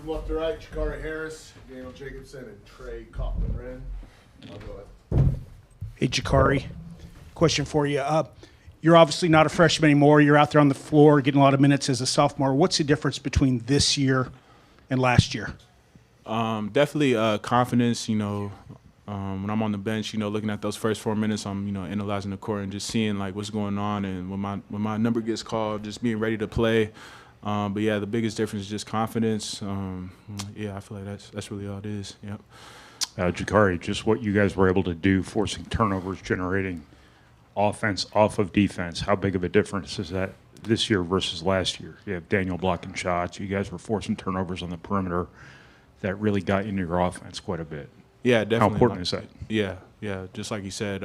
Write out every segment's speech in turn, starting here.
from left to right, Jakari Harris, Daniel Jacobson, and Trey Kaufman-Wren. I'll go ahead. Hey, Jakari, question for you. You're obviously not a freshman anymore. You're out there on the floor getting a lot of minutes as a sophomore. What's the difference between this year and last year? Definitely confidence, when I'm on the bench, looking at those first 4 minutes, I'm, analyzing the court and just seeing like what's going on. And when my number gets called, just being ready to play. But yeah, the biggest difference is just confidence. I feel like that's really all it is. Yep. Jakari, just what you guys were able to do, forcing turnovers, generating offense off of defense. How big of a difference is that this year versus last year? You have Daniel blocking shots. You guys were forcing turnovers on the perimeter that really got into your offense quite a bit. Yeah, definitely. How important is that? Yeah. Just like you said,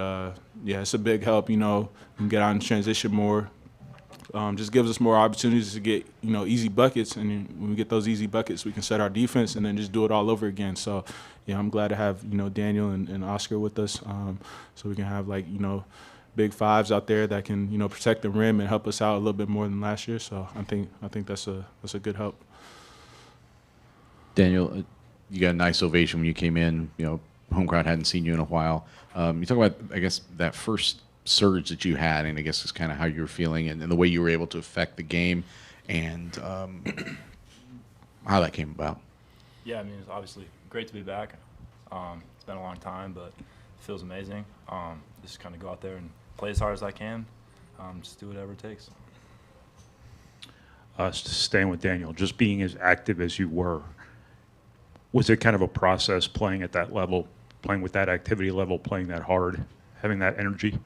it's a big help. We can get out and transition more. Just gives us more opportunities to get, easy buckets. And when we get those easy buckets, we can set our defense and then just do it all over again. So, yeah, I'm glad to have, Daniel and Oscar with us so we can have, big fives out there that can, protect the rim and help us out a little bit more than last year. So I think that's a good help. Daniel, you got a nice ovation when you came in. Home crowd hadn't seen you in a while. You talk about, I guess, that first surge that you had, and I guess it's kind of how you were feeling and the way you were able to affect the game and how that came about. Yeah, it's obviously great to be back. It's been a long time, but it feels amazing. Just kind of go out there and play as hard as I can. Just do whatever it takes. Staying with Daniel, just being as active as you were, was it kind of a process playing at that level, playing with that activity level, playing that hard, having that energy?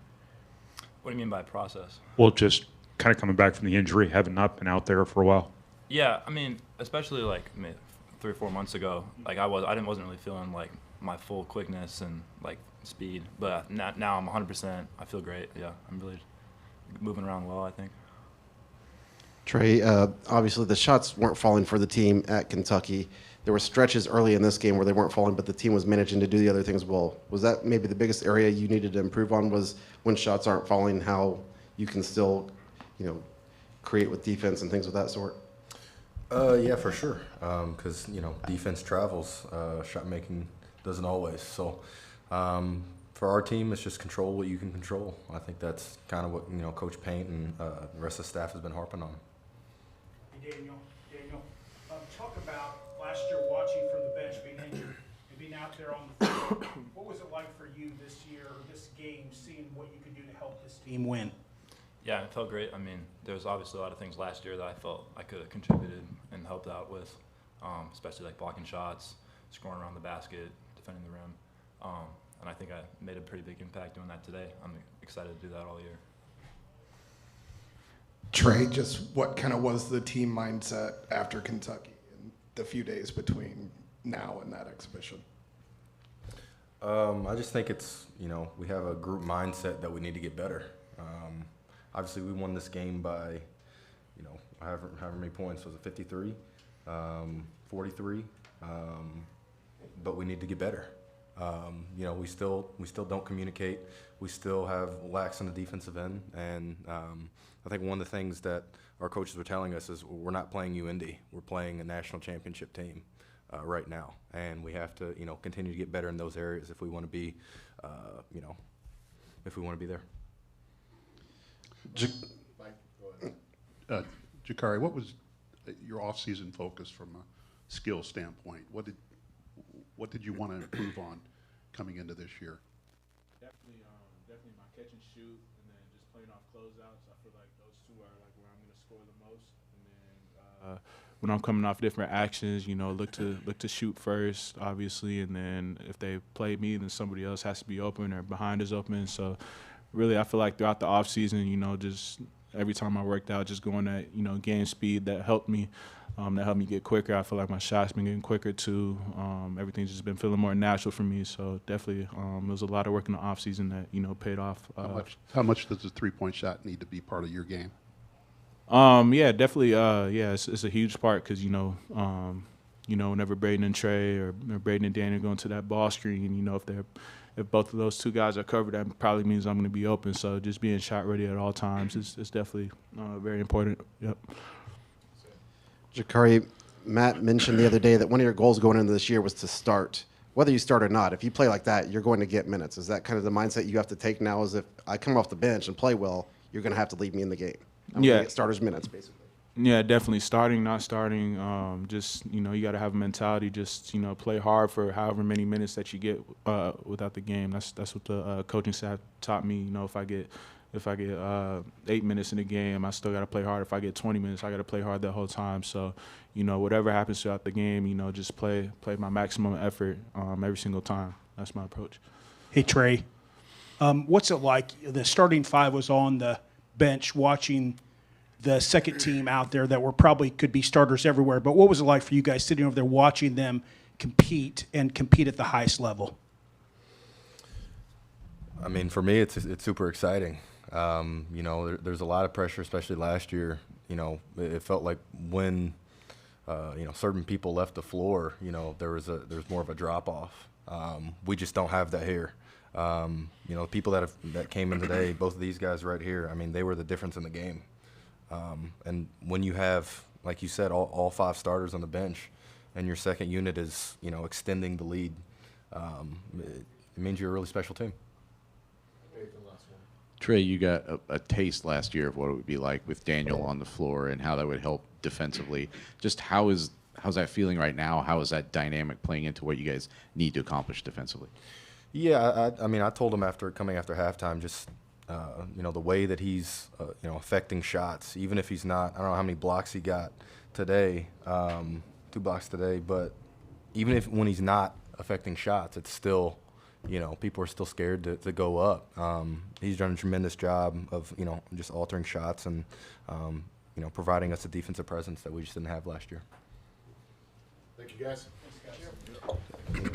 What do you mean by process? Well, just kind of coming back from the injury, having not been out there for a while. Yeah, especially 3 or 4 months ago, I wasn't really feeling my full quickness and speed, but now I'm 100%. I feel great. Yeah, I'm really moving around well, I think. Trey, obviously the shots weren't falling for the team at Kentucky. There were stretches early in this game where they weren't falling, but the team was managing to do the other things well. Was that maybe the biggest area you needed to improve on, was when shots aren't falling, how you can still, create with defense and things of that sort? Yeah, for sure. Because, defense travels. Shot making doesn't always. So for our team, it's just control what you can control. I think that's kind of what, Coach Paint and the rest of the staff has been harping on. Daniel, talk about last year watching from the bench, being injured, and being out there on the floor. What was it like for you this year, or this game, seeing what you could do to help this team win? Yeah, it felt great. There was obviously a lot of things last year that I felt I could have contributed and helped out with, especially blocking shots, scoring around the basket, defending the rim. And I think I made a pretty big impact doing that today. I'm excited to do that all year. Trey, just what kind of was the team mindset after Kentucky and the few days between now and that exhibition? I just think it's, we have a group mindset that we need to get better. Obviously, we won this game by, however many points. Was it 53, 43? But we need to get better. We still don't communicate. We still have lacks on the defensive end, and I think one of the things that our coaches were telling us is we're not playing UIndy. We're playing a national championship team right now, and we have to continue to get better in those areas if we want to be there. Jakari, what was your off-season focus from a skill standpoint? What did you want to improve on coming into this year? Definitely my catch and shoot, and then just playing off closeouts. I feel like those two are where I'm going to score the most. And then when I'm coming off different actions, look to shoot first, obviously, and then if they play me, then somebody else has to be open or behind is open. So really, I feel like throughout the off season, just every time I worked out, just going at game speed, that helped me. That helped me get quicker. I feel like my shots been getting quicker too. Everything's just been feeling more natural for me. So definitely, it was a lot of work in the off season that paid off. How much does the 3-point shot need to be part of your game? Yeah, definitely. It's a huge part because whenever Braden and Trey or Braden and Daniel go into that ball screen, if both of those two guys are covered, that probably means I'm going to be open. So just being shot ready at all times is definitely very important. Yep. Jakari, Matt mentioned the other day that one of your goals going into this year was to start. Whether you start or not, if you play like that, you're going to get minutes. Is that kind of the mindset you have to take now? Is if I come off the bench and play well, you're going to have to leave me in the game. I'm Yeah. going to get starters minutes, basically. Yeah, definitely. Starting, not starting, just, you know, you got to have a mentality. Just, you know, play hard for however many minutes that you get without the game. That's what the coaching staff taught me. You know, if I get 8 minutes in the game, I still got to play hard. If I get 20 minutes, I got to play hard that whole time. So, you know, whatever happens throughout the game, you know, just play my maximum effort every single time. That's my approach. Hey, Trey, what's it like? The starting five was on the bench watching the second team out there that could be starters everywhere. But what was it like for you guys sitting over there watching them compete at the highest level? I mean, for me, it's super exciting. You know, there's a lot of pressure, especially last year. You know, it felt like when you know, certain people left the floor, you know, there's more of a drop off. We just don't have that here. You know, people that came in today, both of these guys right here, I mean, they were the difference in the game. And when you have, like you said, all 5 starters on the bench, and your second unit is, you know, extending the lead, it means you're a really special team. Trey, you got a taste last year of what it would be like with Daniel on the floor and how that would help defensively. Just how's that feeling right now? How is that dynamic playing into what you guys need to accomplish defensively? Yeah, I mean, I told him coming after halftime, just you know, the way that he's you know, affecting shots, even if he's not. I don't know how many blocks he got today, 2 blocks today, but even when he's not affecting shots, it's still, you know, people are still scared to go up. He's done a tremendous job of, you know, just altering shots and you know, providing us a defensive presence that we just didn't have last year. Thank you, guys. Thanks, guys.